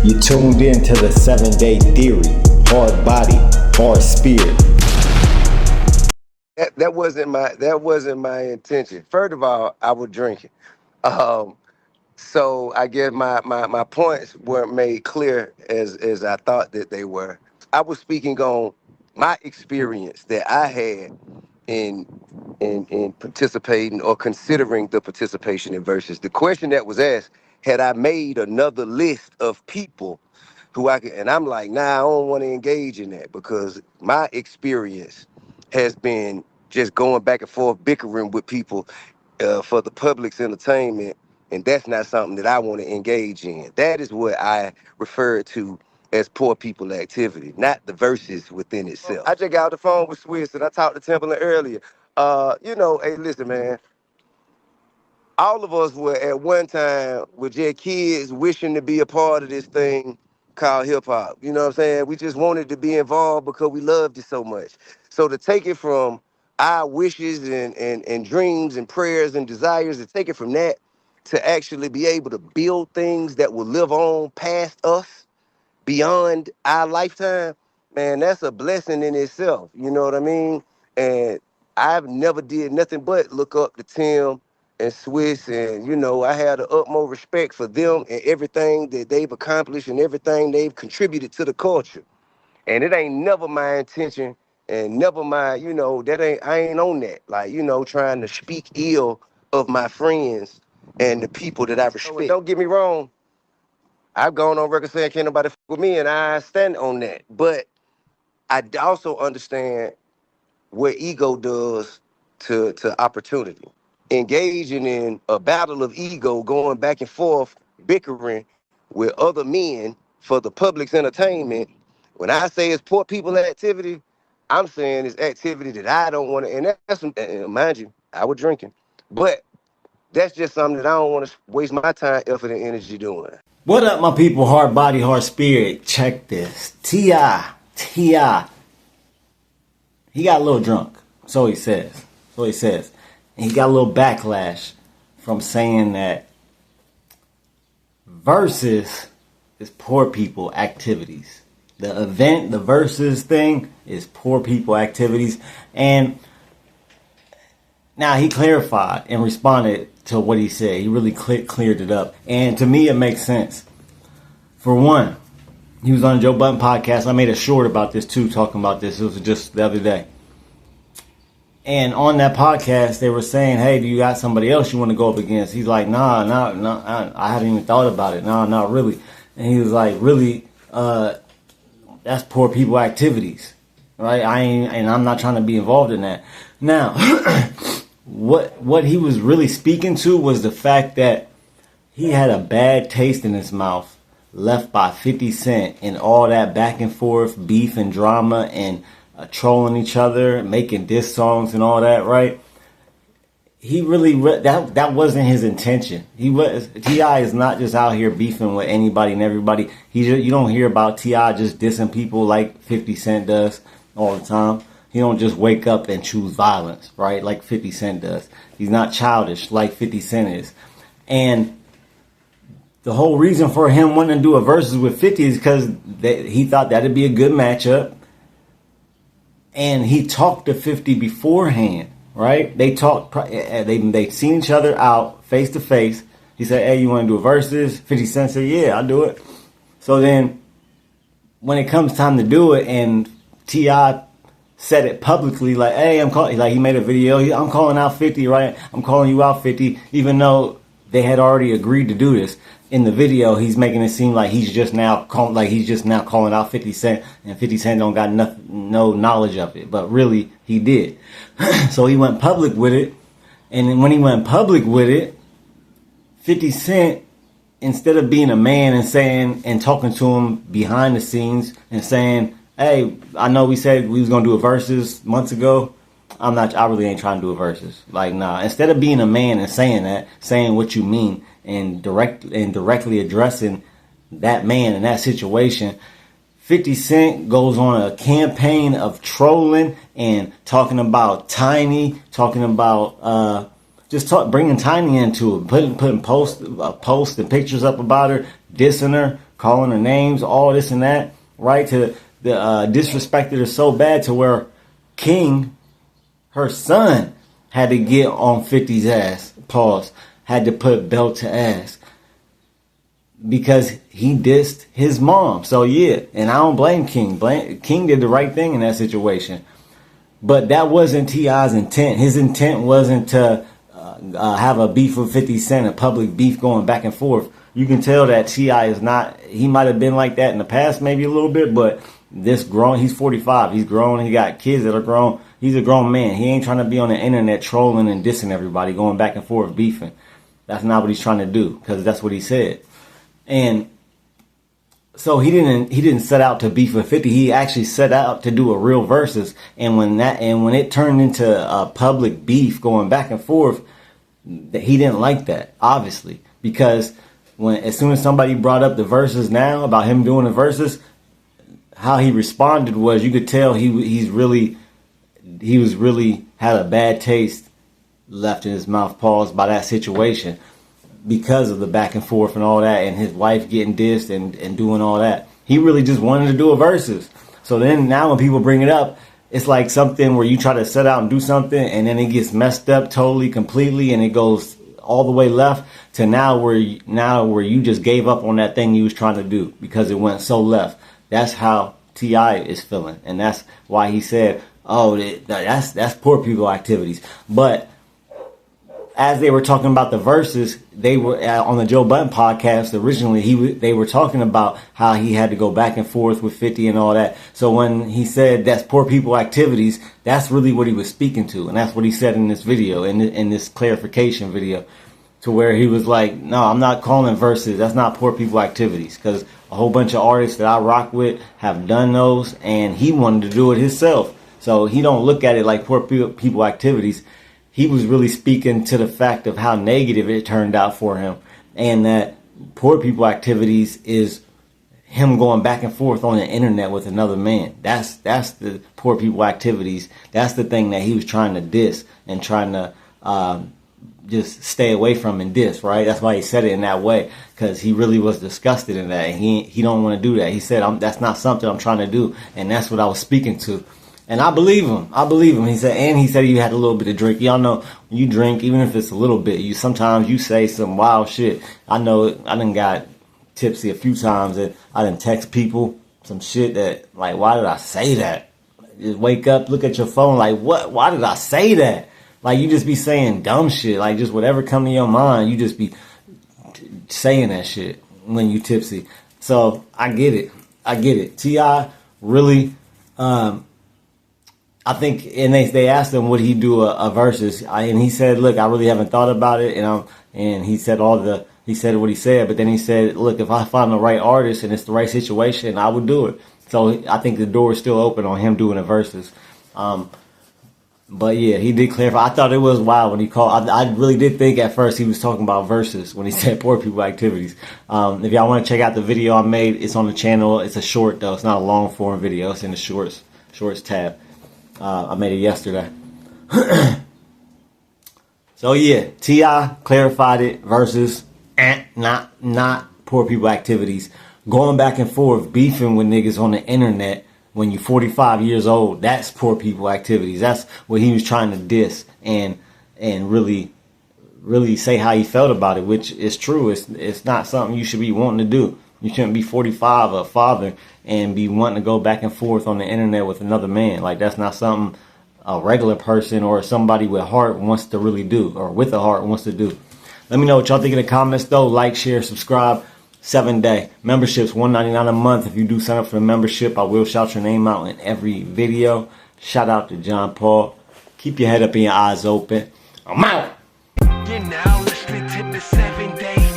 You tuned in to the 7-Day Theory. Hard body, hard spirit. That wasn't my intention. First of all, I was drinking. So I guess my points weren't made clear as I thought that they were. I was speaking on my experience that I had in in participating or considering the participation in verses. The question that was asked, had I made another list of people who I could, and I'm like, nah, I don't want to engage in that because my experience has been just going back and forth bickering with people for the public's entertainment, and that's not something that I want to engage in. That is what I refer to as poor people activity, not the verses within itself. I just got off the phone with Swiss and I talked to Timberland earlier. Hey, listen, man. All of us were at one time with your kids wishing to be a part of this thing called hip hop. You know what I'm saying? We just wanted to be involved because we loved it so much. So to take it from our wishes and dreams and prayers and desires, to take it from that to actually be able to build things that will live on past us, beyond our lifetime, man, that's a blessing in itself. You know what I mean? And I've never did nothing but look up to Tim and Swiss, and I had the utmost respect for them and everything that they've accomplished and everything they've contributed to the culture. And it ain't never my intention and never my, I ain't on that. Like, trying to speak ill of my friends and the people that I respect. Don't get me wrong. I've gone on record saying can't nobody fuck with me, and I stand on that. But I also understand what ego does to opportunity. Engaging in a battle of ego, going back and forth, bickering with other men for the public's entertainment. When I say it's poor people activity, I'm saying it's activity that I don't want to. And mind you, I was drinking, but that's just something that I don't want to waste my time, effort, and energy doing. What up, my people? Hard body, hard spirit. Check this. T.I. He got a little drunk. So he says. And he got a little backlash from saying that versus is poor people activities. The event, the versus thing, is poor people activities. And now he clarified and responded to what he said. He really cleared it up. And to me, it makes sense. For one, he was on Joe Budden podcast. I made a short about this too, talking about this. It was just the other day. And on that podcast, they were saying, hey, do you got somebody else you want to go up against? He's like, nah, I haven't even thought about it. No, not really. And he was like, really, that's poor people activities, right? I'm not trying to be involved in that. Now, what he was really speaking to was the fact that he had a bad taste in his mouth left by 50 Cent and all that back and forth beef and drama and trolling each other, making diss songs and all that, right? He really that wasn't his intention. T.I. is not just out here beefing with anybody and everybody. You don't hear about T.I. just dissing people like 50 Cent does all the time. He don't just wake up and choose violence, right? Like 50 Cent does. He's not childish like 50 Cent is. And the whole reason for him wanting to do a versus with 50 is because he thought that'd be a good matchup. And he talked to 50 beforehand, right? They talked, they seen each other out face to face. He said, hey, you want to do a versus? 50 Cent said, yeah, I'll do it. So then when it comes time to do it and T.I. said it publicly, like, hey, he made a video, I'm calling out 50, right? I'm calling you out 50, even though they had already agreed to do this. In the video, he's making it seem like he's just now calling out 50 Cent, and 50 Cent don't got no knowledge of it, but really he did. So he went public with it, and then when he went public with it, 50 Cent, instead of being a man and saying and talking to him behind the scenes and saying, hey, I know we said we was gonna do a versus months ago. I really ain't trying to do a versus. Like, nah. Instead of being a man and saying that, saying what you mean and directly addressing that man in that situation, 50 Cent goes on a campaign of trolling and talking about Tiny, talking about bringing Tiny into it, putting posts and pictures up about her, dissing her, calling her names, all this and that, right? To the disrespected her so bad to where King, her son, had to get on 50's ass. Pause. Had to put belt to ass because he dissed his mom. So yeah, and I don't blame King. King did the right thing in that situation. But that wasn't T.I.'s intent. His intent wasn't to have a beef with 50 Cent, a public beef going back and forth. You can tell that T.I. is not, he might have been like that in the past maybe a little bit, but this grown, he's 45, he's grown, he got kids that are grown, he's a grown man. He ain't trying to be on the internet trolling and dissing everybody, going back and forth, beefing. That's not what he's trying to do, because that's what he said. And so he didn't set out to beef with 50. He actually set out to do a real versus. And when it turned into a public beef going back and forth, he didn't like that, obviously, because as soon as somebody brought up the verses now about him doing the verses, how he responded was, you could tell he was really had a bad taste left in his mouth, pause, by that situation, because of the back and forth and all that, and his wife getting dissed and doing all that. He really just wanted to do a versus. So then now when people bring it up, it's like something where you try to set out and do something and then it gets messed up totally, completely, and it goes all the way left to now where you just gave up on that thing you was trying to do because it went so left. That's how T.I. is feeling, and that's why he said, "Oh, that's poor people activities." But as they were talking about the verses, they were on the Joe Budden podcast originally. They were talking about how he had to go back and forth with 50 and all that. So when he said that's poor people activities, that's really what he was speaking to, and that's what he said in this video, in this clarification video, to where he was like, "No, I'm not calling verses. That's not poor people activities," because a whole bunch of artists that I rock with have done those, and he wanted to do it himself. So he don't look at it like poor people activities. He was really speaking to the fact of how negative it turned out for him, and that poor people activities is him going back and forth on the internet with another man. That's the poor people activities. That's the thing that he was trying to diss and trying to just stay away from and diss, right? That's why he said it in that way, because he really was disgusted in that, and he don't want to do that. He said, that's not something I'm trying to do, and that's what I was speaking to. And I believe him. He said you had a little bit of drink. Y'all know when you drink, even if it's a little bit, sometimes you say some wild shit. I know I done got tipsy a few times, and I done text people some shit that, like, why did I say that? Just wake up, look at your phone, like, what? Why did I say that? Like, you just be saying dumb shit, like just whatever come to your mind, you just be saying that shit when you tipsy. So I get it. T.I. really. I think, and they asked him would he do a versus, and he said, "Look, I really haven't thought about it," and he said he said what he said, but then he said, "Look, if I find the right artist and it's the right situation, I would do it." So I think the door is still open on him doing a versus. But yeah, he did clarify. I thought it was wild when he called. I really did think at first he was talking about versus when he said poor people activities. If y'all want to check out the video I made, it's on the channel. It's a short though. It's not a long form video. It's in the shorts tab. I made it yesterday. So yeah, T.I. clarified it versus not poor people activities. Going back and forth, beefing with niggas on the internet when you're 45 years old, that's poor people activities. That's what he was trying to diss and really say how he felt about it, which is true. It's not something you should be wanting to do. You shouldn't be 45, a father, and be wanting to go back and forth on the internet with another man. Like, that's not something a regular person or somebody with heart wants to really do, or with a heart wants to do. Let me know what y'all think in the comments, though. Like, share, subscribe. 7-day memberships, $1.99 a month. If you do sign up for the membership, I will shout your name out in every video. Shout out to John Paul. Keep your head up and your eyes open. I'm out. You're now listening to the 7-day